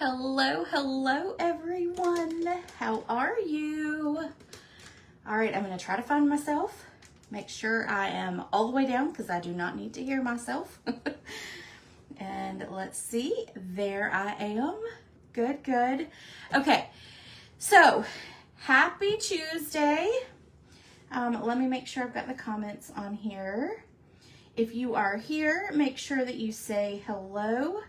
Hello everyone. How are you? All right, I'm gonna try to find myself. Make sure I am all the way down because I do not need to hear myself. And let's see, there I am. Good. Okay, so happy Tuesday. Let me make sure I've got the comments on here. If you are here, make sure that you say hello.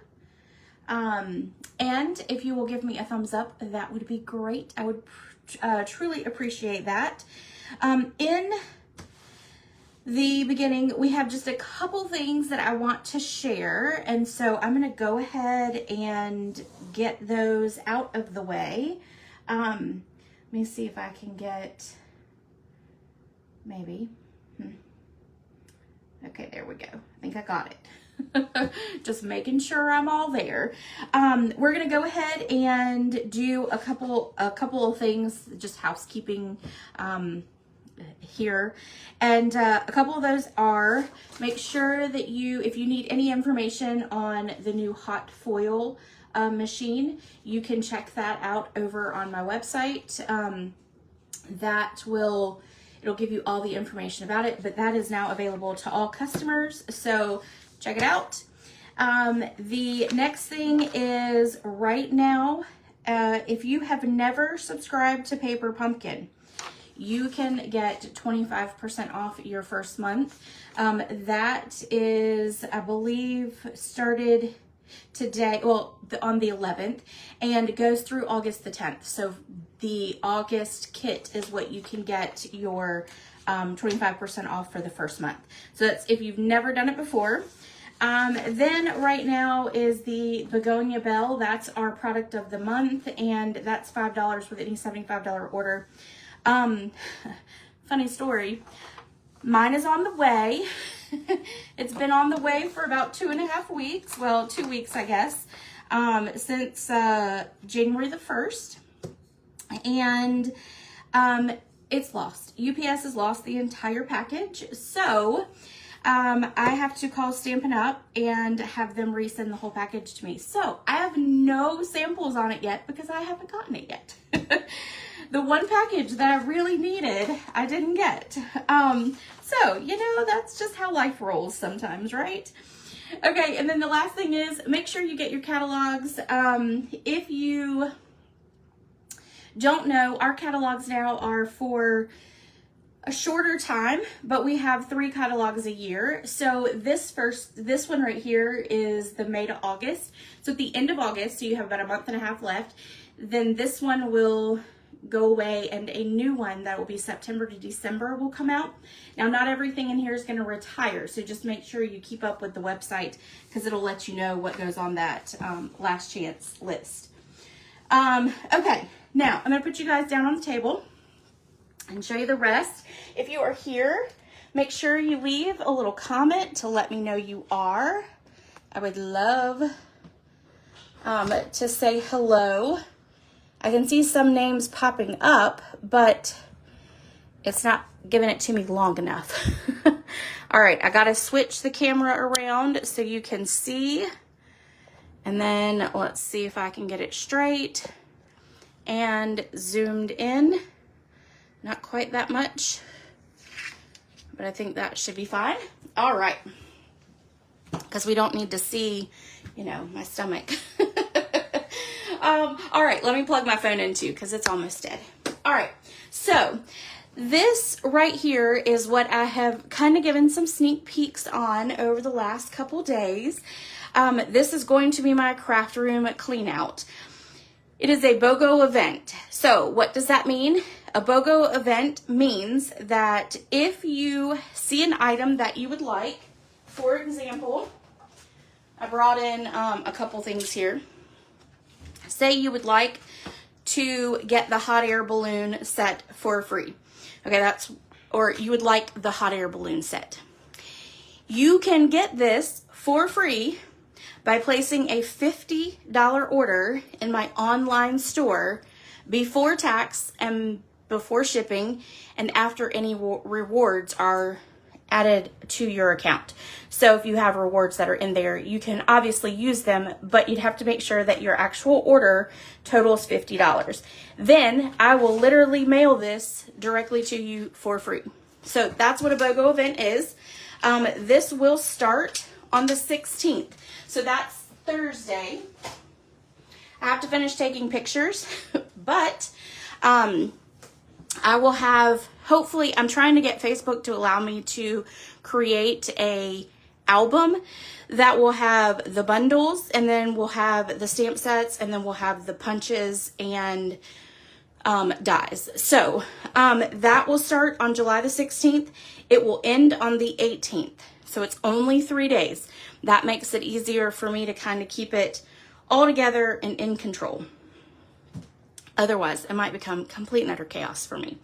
And if you will give me a thumbs up, that would be great. I would truly appreciate that. In the beginning, we have just a couple things that I want to share. And so I'm going to go ahead and get those out of the way. Let me see if I can get, maybe. Okay, there we go. I think I got it. Just making sure I'm all there. We're gonna go ahead and do a couple of things, just housekeeping here, and a couple of those are, make sure that if you need any information on the new hot foil machine, you can check that out over on my website. It'll give you all the information about it, but that is now available to all customers, so check it out. The next thing is right now, if you have never subscribed to Paper Pumpkin, you can get 25% off your first month. That is, I believe, started today, well, on the 11th, and it goes through August the 10th. So the August kit is what you can get your 25% off for the first month. So that's if you've never done it before. Then right now is the Begonia Bell. That's our product of the month, and that's $5 with any $75 order. Funny story, mine is on the way. It's been on the way for about 2.5 weeks. Well, 2 weeks, I guess, since January the 1st. And it's lost. UPS has lost the entire package. So I have to call Stampin' up and have them resend the whole package to me. So I have no samples on it yet because I haven't gotten it yet. The one package that I really needed, I didn't get. So, that's just how life rolls sometimes, right? Okay, and then the last thing is, make sure you get your catalogs. If you don't know, our catalogs now are for a shorter time, but we have 3 catalogs a year. So this one right here is the May to August. So at the end of August, so you have about a month and a half left, then this one will go away and a new one that will be September to December will come out. Now, not everything in here is going to retire, so just make sure you keep up with the website because it'll let you know what goes on that last chance list. Okay, now I'm going to put you guys down on the table and show you the rest. If you are here, make sure you leave a little comment to let me know you are. I would love to say hello. I can see some names popping up, but it's not giving it to me long enough. All right, I gotta switch the camera around so you can see. And then let's see if I can get it straight and zoomed in. Not quite that much, but I think that should be fine. All right, because we don't need to see, my stomach. All right, let me plug my phone in too because it's almost dead. All right, so this right here is what I have kind of given some sneak peeks on over the last couple days. This is going to be my craft room clean out. It is a BOGO event. So what does that mean? A BOGO event means that if you see an item that you would like, for example, I brought in a couple things here. Say you would like to get the hot air balloon set for free. Okay, or you would like the hot air balloon set. You can get this for free by placing a $50 order in my online store before tax and before shipping and after any rewards are added to your account. So if you have rewards that are in there, you can obviously use them, but you'd have to make sure that your actual order totals $50. Then I will literally mail this directly to you for free. So that's what a BOGO event is. This will start on the 16th. So that's Thursday. I have to finish taking pictures, but I will have, hopefully, I'm trying to get Facebook to allow me to create a album that will have the bundles, and then we'll have the stamp sets, and then we'll have the punches and dies. So that will start on July the 16th. It will end on the 18th. So it's only 3 days. That makes it easier for me to kind of keep it all together and in control. Otherwise, it might become complete and utter chaos for me.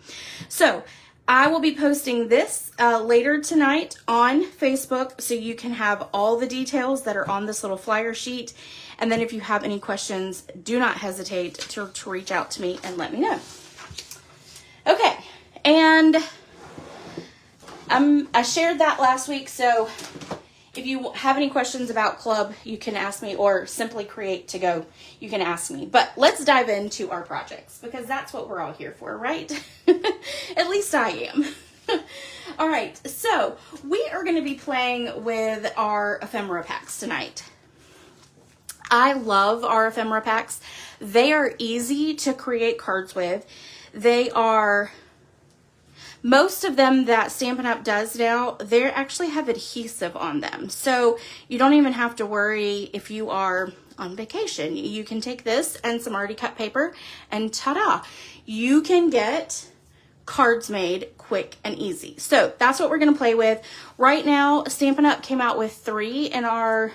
So I will be posting this later tonight on Facebook, so you can have all the details that are on this little flyer sheet. And then if you have any questions, do not hesitate to reach out to me and let me know. Okay, and I shared that last week, so if you have any questions about Club, you can ask me, or Simply Create to Go, you can ask me. But let's dive into our projects, because that's what we're all here for, right? At least I am. All right, so we are going to be playing with our ephemera packs tonight. I love our ephemera packs. They are easy to create cards with. They are... Most of them that Stampin' Up! Does now, they actually have adhesive on them. So you don't even have to worry if you are on vacation. You can take this and some already cut paper and ta-da! You can get cards made quick and easy. So that's what we're going to play with. Right now, Stampin' Up! Came out with 3 in our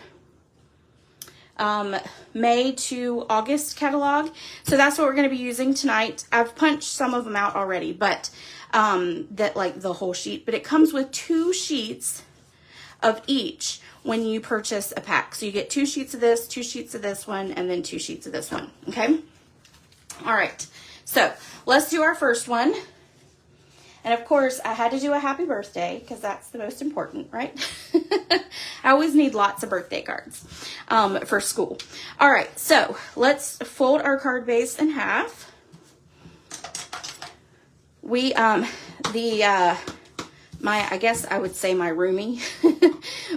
May to August catalog. So that's what we're going to be using tonight. I've punched some of them out already, but that like the whole sheet, but it comes with 2 sheets of each when you purchase a pack. So you get 2 sheets of this, 2 sheets of this one, and then 2 sheets of this one. Okay. All right. So let's do our first one. And of course I had to do a happy birthday because that's the most important, right? I always need lots of birthday cards, for school. All right. So let's fold our card base in half. We, I guess I would say my roomie,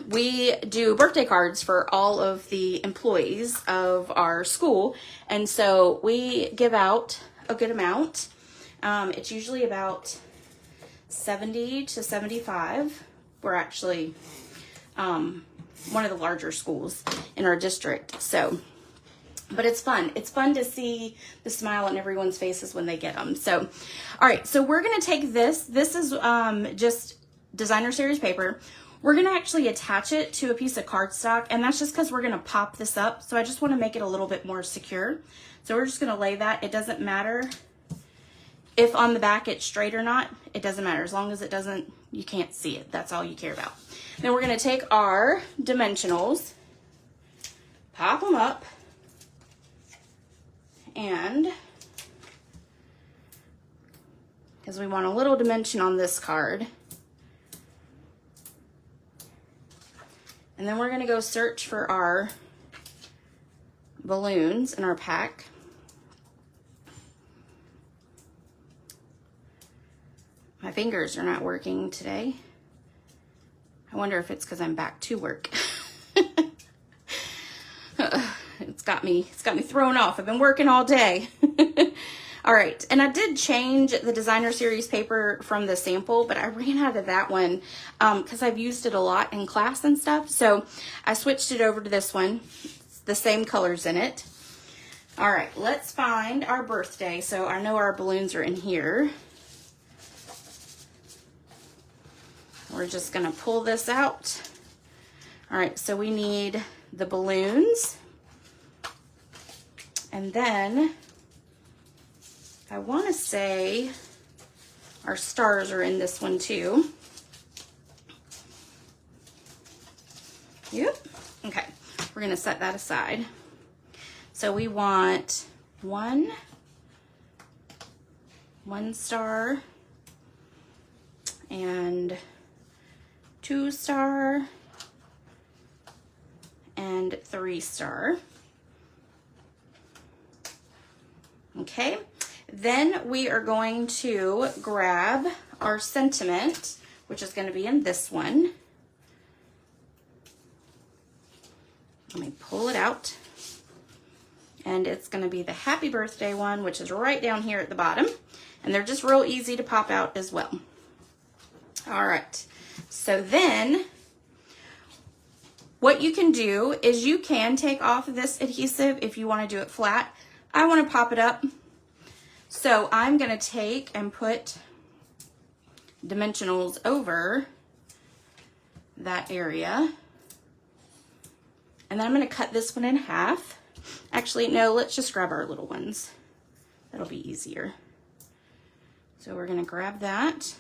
we do birthday cards for all of the employees of our school. And so we give out a good amount. It's usually about 70 to 75. We're actually, one of the larger schools in our district. So, but it's fun. It's fun to see the smile on everyone's faces when they get them. So, all right. So we're going to take this. This is just designer series paper. We're going to actually attach it to a piece of cardstock. And that's just because we're going to pop this up. So I just want to make it a little bit more secure. So we're just going to lay that. It doesn't matter if on the back it's straight or not. It doesn't matter. As long as it doesn't, you can't see it. That's all you care about. Then we're going to take our dimensionals, pop them up. And because we want a little dimension on this card. And then we're going to go search for our balloons in our pack. My fingers are not working today. I wonder if it's because I'm back to work. It's got me thrown off. I've been working all day. All right. And I did change the designer series paper from the sample, but I ran out of that one because I've used it a lot in class and stuff. So I switched it over to this one. It's the same colors in it. All right. Let's find our birthday. So I know our balloons are in here. We're just going to pull this out. All right. So we need the balloons. And then I want to say our stars are in this one too. Yep. Okay. We're going to set that aside. So we want one star and 2-star and 3-star. Okay, then we are going to grab our sentiment, which is going to be in this one. Let me pull it out. And it's going to be the happy birthday one, which is right down here at the bottom. And they're just real easy to pop out as well. All right, so then what you can do is you can take off this adhesive if you want to do it flat. I want to pop it up. So I'm going to take and put dimensionals over that area. And then I'm going to cut this one in half. Actually, no, let's just grab our little ones. That'll be easier. So we're going to grab that.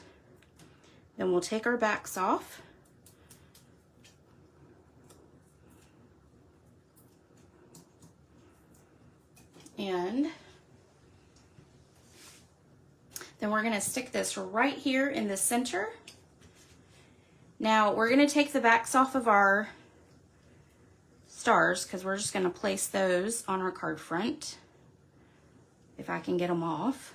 Then we'll take our backs off. And then we're going to stick this right here in the center. Now we're going to take the backs off of our stars because we're just going to place those on our card front. If I can get them off.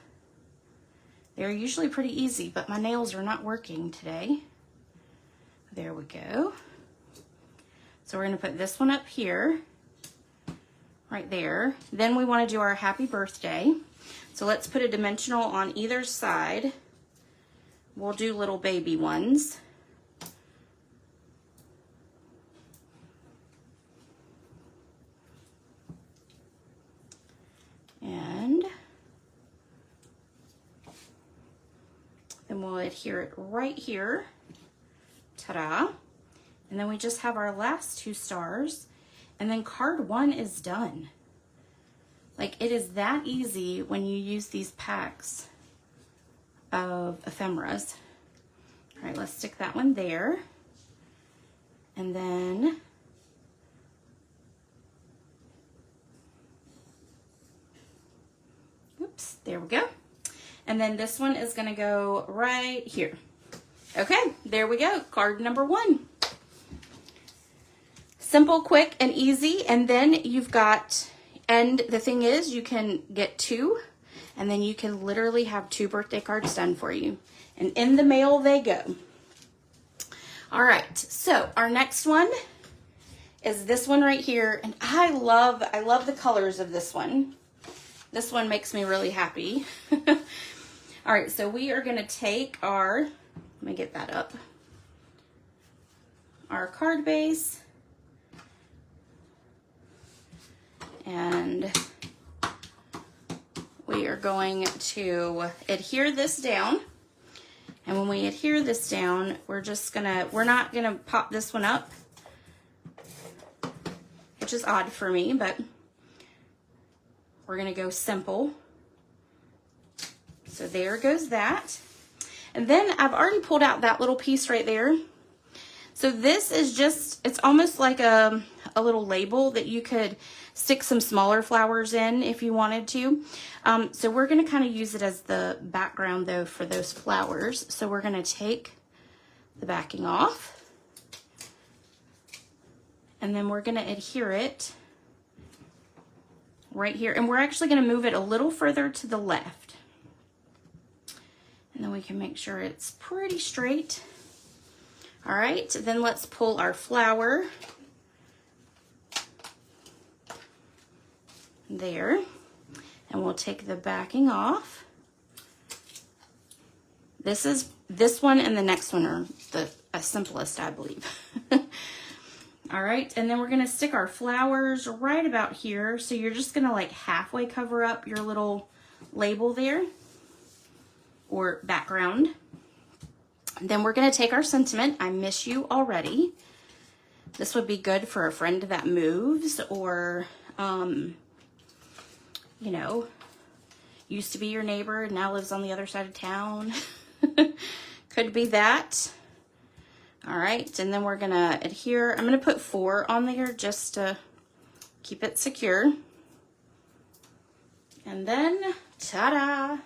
They're usually pretty easy, but my nails are not working today. There we go. So we're going to put this one up here, right there. Then we want to do our happy birthday. So let's put a dimensional on either side. We'll do little baby ones. And then we'll adhere it right here. Ta-da. And then we just have our last 2 stars. And then card 1 is done. Like, it is that easy when you use these packs of ephemeras. All right, let's stick that one there. And then oops, there we go. And then this one is going to go right here. Okay, there we go. Card number 1. Simple, quick, and easy. And then you've got, and the thing is, you can get 2, and then you can literally have 2 birthday cards done for you. And in the mail they go. All right, so our next one is this one right here. And I love the colors of this one. This one makes me really happy. All right, so we are going to take our, let me get that up, our card base, and we are going to adhere this down. And when we adhere this down, we're not gonna pop this one up, which is odd for me, but we're gonna go simple. So there goes that. And then I've already pulled out that little piece right there. So this is just, it's almost like a little label that you could stick some smaller flowers in if you wanted to. So we're gonna kind of use it as the background though for those flowers. So we're gonna take the backing off, and then we're gonna adhere it right here. And we're actually gonna move it a little further to the left. And then we can make sure it's pretty straight. All right, then let's pull our flower there, and we'll take the backing off. This one and the next one are the simplest, I believe. All right, and then we're gonna stick our flowers right about here. So you're just gonna like halfway cover up your little label there, or background. Then we're gonna take our sentiment, I miss you already. This would be good for a friend that moves, or you know, used to be your neighbor and now lives on the other side of town. Could be that. All right, and then we're gonna adhere. I'm gonna put 4 on there just to keep it secure. And then, ta-da!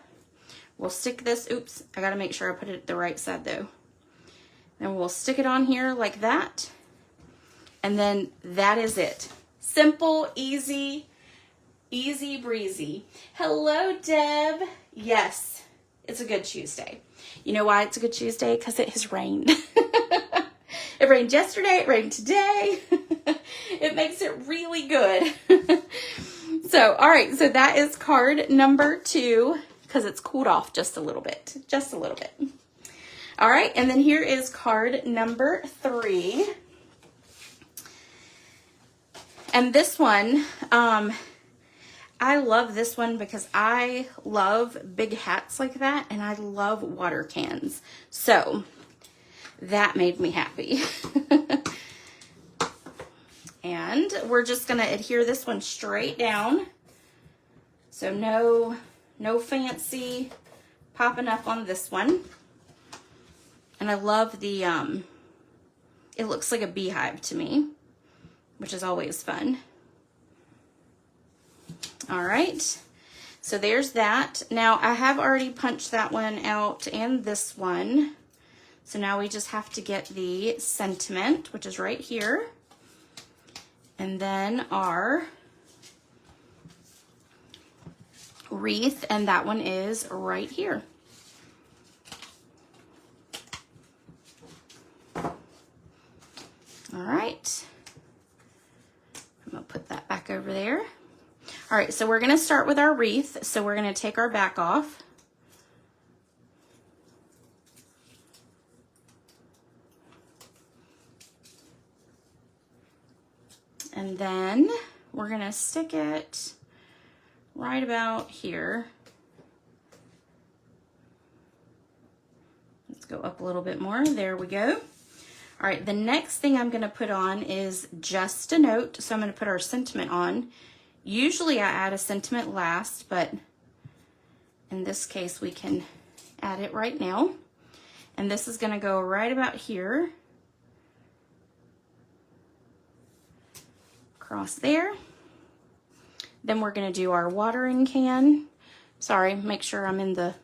We'll stick this, oops, I gotta make sure I put it the right side though. And we'll stick it on here like that. And then that is it. Simple, easy, easy breezy. Hello, Deb. Yes, it's a good Tuesday. You know why it's a good Tuesday? Because it has rained. It rained yesterday, it rained today. It makes it really good. So, all right, so that is card number 2, because it's cooled off just a little bit, just a little bit. All right, and then here is card number 3. And this one, I love this one because I love big hats like that, and I love water cans. So that made me happy. And we're just gonna adhere this one straight down. So no fancy popping up on this one. And I love the, it looks like a beehive to me, which is always fun. All right, so there's that. Now I have already punched that one out and this one. So now we just have to get the sentiment, which is right here. And then our wreath, and that one is right here. All right. I'm gonna put that back over there. All right, so we're gonna start with our wreath. So we're gonna take our back off. And then we're gonna stick it right about here. Let's go up a little bit more. There we go. All right, the next thing I'm gonna put on is just a note. So I'm gonna put our sentiment on. Usually I add a sentiment last, but in this case we can add it right now. And this is gonna go right about here. Across there. Then we're gonna do our watering can. Sorry, make sure I'm in the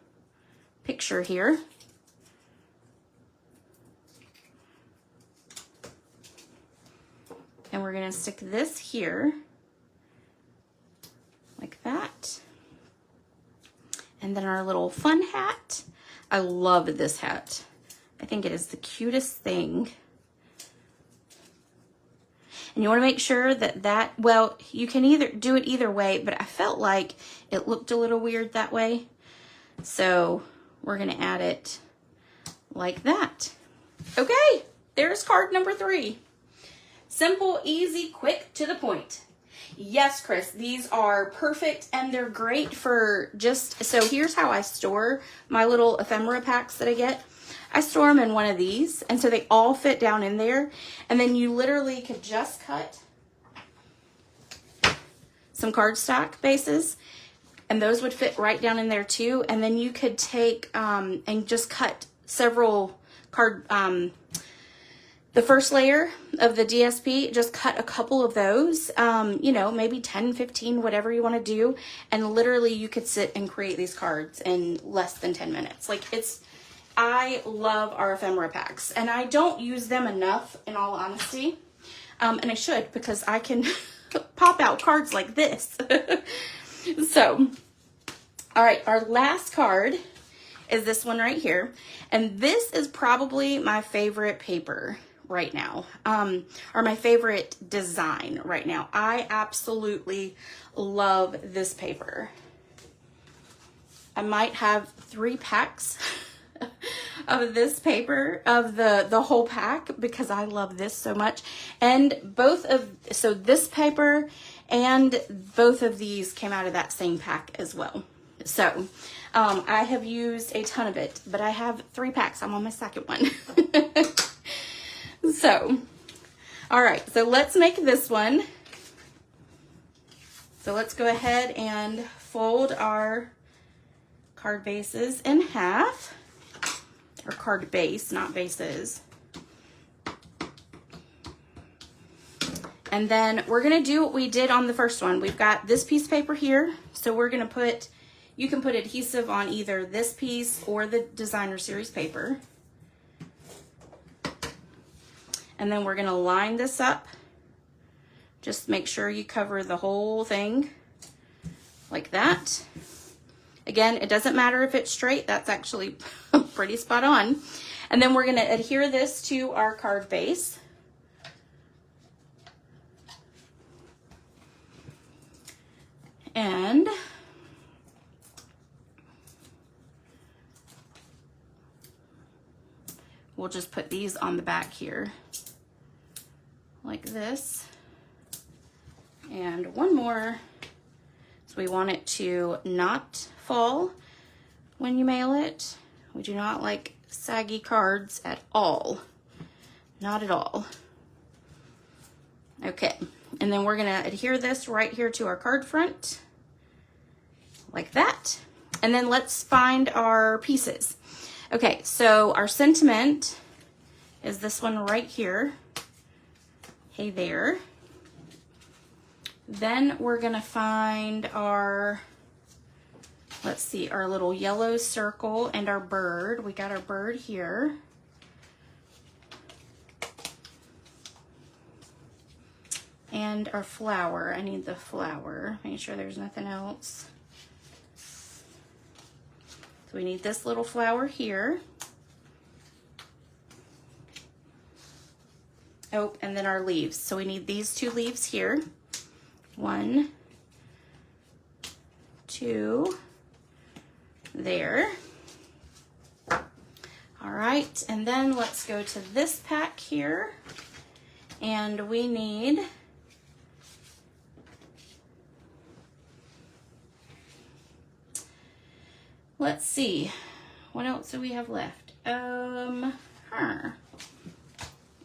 picture here. And we're gonna stick this here, like that. And then our little fun hat. I love this hat. I think it is the cutest thing. And you want to make sure that, well, you can either do it either way, but I felt like it looked a little weird that way. So we're going to add it like that. Okay, there's card number 3. Simple, easy, quick, to the point. Yes, Chris, these are perfect, and they're great for just, so here's how I store my little ephemera packs that I get. I store them in one of these, and so they all fit down in there, and then you literally could just cut some cardstock bases, and those would fit right down in there too, and then you could take and just cut several the first layer of the DSP, just cut a couple of those, you know, maybe 10, 15, whatever you want to do, and literally you could sit and create these cards in less than 10 minutes. Like, I love our ephemera packs, and I don't use them enough, in all honesty, and I should, because I can pop out cards like this. So, all right, our last card is this one right here, and this is probably my favorite paper right now, or my favorite design right now. I absolutely love this paper. I might have 3 packs of this paper, of the whole pack, because I love this so much. And so this paper and both of these came out of that same pack as well. So I have used a ton of it, but I have 3 packs. I'm on my second one. So, all right, so let's make this one. So let's go ahead and fold our card bases in half, or card base, not bases. And then we're gonna do what we did on the first one. We've got this piece of paper here, so we're gonna put, you can put adhesive on either this piece or the designer series paper. And then we're gonna line this up. Just make sure you cover the whole thing like that. Again, it doesn't matter if it's straight, that's actually pretty spot on. And then we're gonna adhere this to our card base. And we'll just put these on the back here, like this. And one more, so we want it to not fall when you mail it. We do not like saggy cards at all, not at all. Okay, and then we're gonna adhere this right here to our card front, like that. And then let's find our pieces. Okay, so our sentiment is this one right here. Hey there. Then we're gonna find our, let's see, our little yellow circle and our bird. We got our bird here. And our flower. I need the flower. Make sure there's nothing else. So we need this little flower here. Oh, and then our leaves. So we need these two leaves here. 1, 2, there. All right, and then let's go to this pack here. And we need let's see, what else do we have left?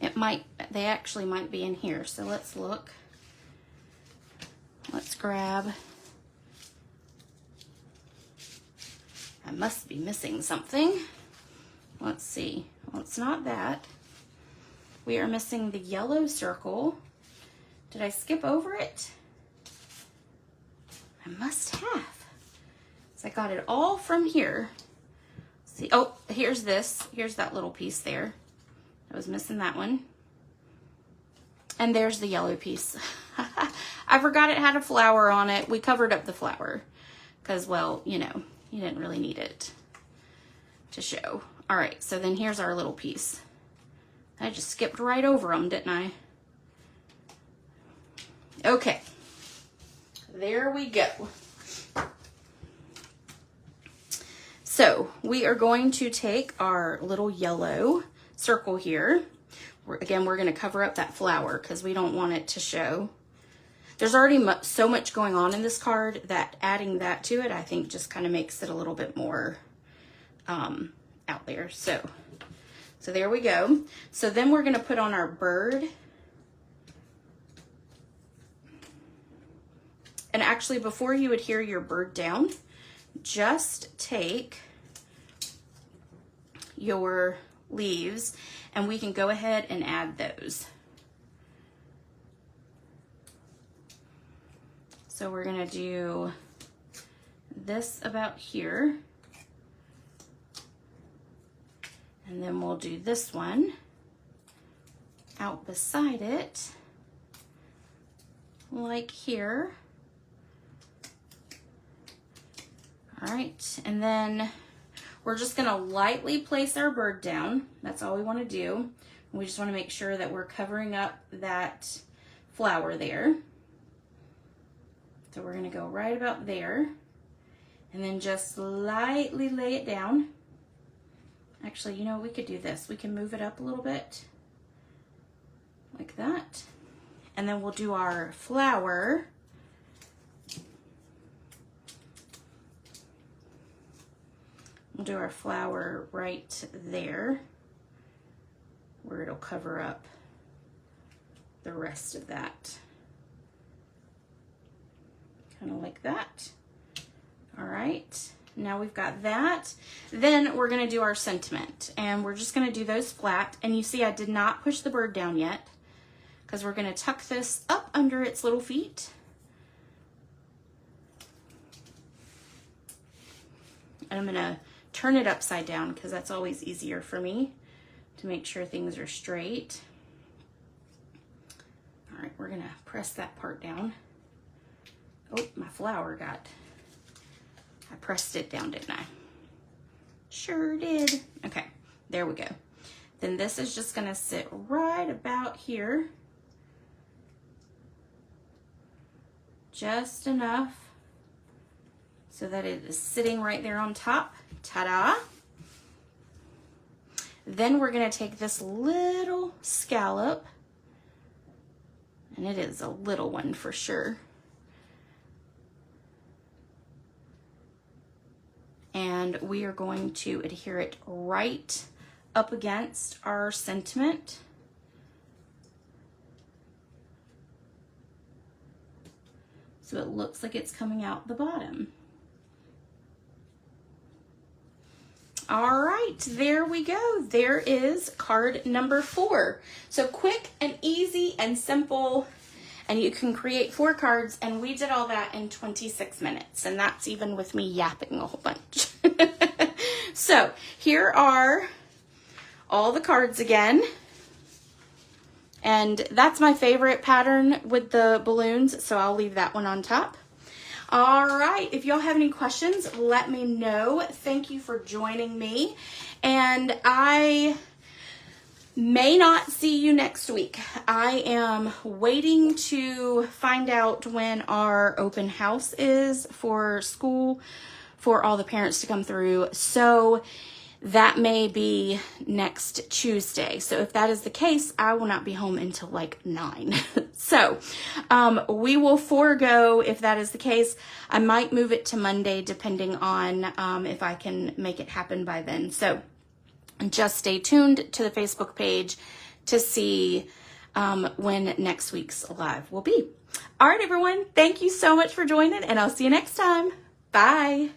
It might, they actually might be in here, so let's look. Let's grab, I must be missing something. Let's see, well, it's not that. We are missing the yellow circle. Did I skip over it? I must have. So I got it all from here. See, oh, here's this. Here's that little piece there. I was missing that one. And there's the yellow piece. I forgot it had a flower on it. We covered up the flower because, well, you know, you didn't really need it to show. All right, so then here's our little piece. I just skipped right over them, didn't I? Okay, there we go. So we are going to take our little yellow circle here. Again, we're going to cover up that flower because we don't want it to show. There's already so much going on in this card that adding that to it, I think, just kind of makes it a little bit more out there. So there we go. So then we're going to put on our bird. And actually, before you adhere your bird down, just take your leaves and we can go ahead and add those. So we're gonna do this about here. And then we'll do this one out beside it, like here. All right, and then we're just gonna lightly place our bird down. That's all we wanna do. We just wanna make sure that we're covering up that flower there. So we're gonna go right about there and then just lightly lay it down. Actually, you know, we could do this. We can move it up a little bit like that. And then we'll do our flower. We'll do our flower right there where it'll cover up the rest of that. Kind of like that. All right, now we've got that. Then we're gonna do our sentiment and we're just gonna do those flat. And you see I did not push the bird down yet because we're gonna tuck this up under its little feet. And I'm gonna turn it upside down because that's always easier for me to make sure things are straight. gonna press that part down. Oh, my flower I pressed it down, didn't I? Sure did. Okay, there we go. Then this is just gonna sit right about here. Just enough so that it is sitting right there on top. Ta-da! Then we're gonna take this little scallop, and it is a little one for sure. And we are going to adhere it right up against our sentiment. So it looks like it's coming out the bottom. All right, there we go. There is card number 4. So quick and easy and simple, and you can create 4 cards, and we did all that in 26 minutes, and that's even with me yapping a whole bunch. So here are all the cards again, and that's my favorite pattern with the balloons, so I'll leave that one on top. All right, if y'all have any questions, let me know. Thank you for joining me, and I may not see you next week. I am waiting to find out when our open house is for school for all the parents to come through. So that may be next Tuesday. So if that is the case, I will not be home until like 9. So we will forego if that is the case. I might move it to Monday depending on if I can make it happen by then. So just stay tuned to the Facebook page to see when next week's live will be. All right, everyone. Thank you so much for joining, and I'll see you next time. Bye.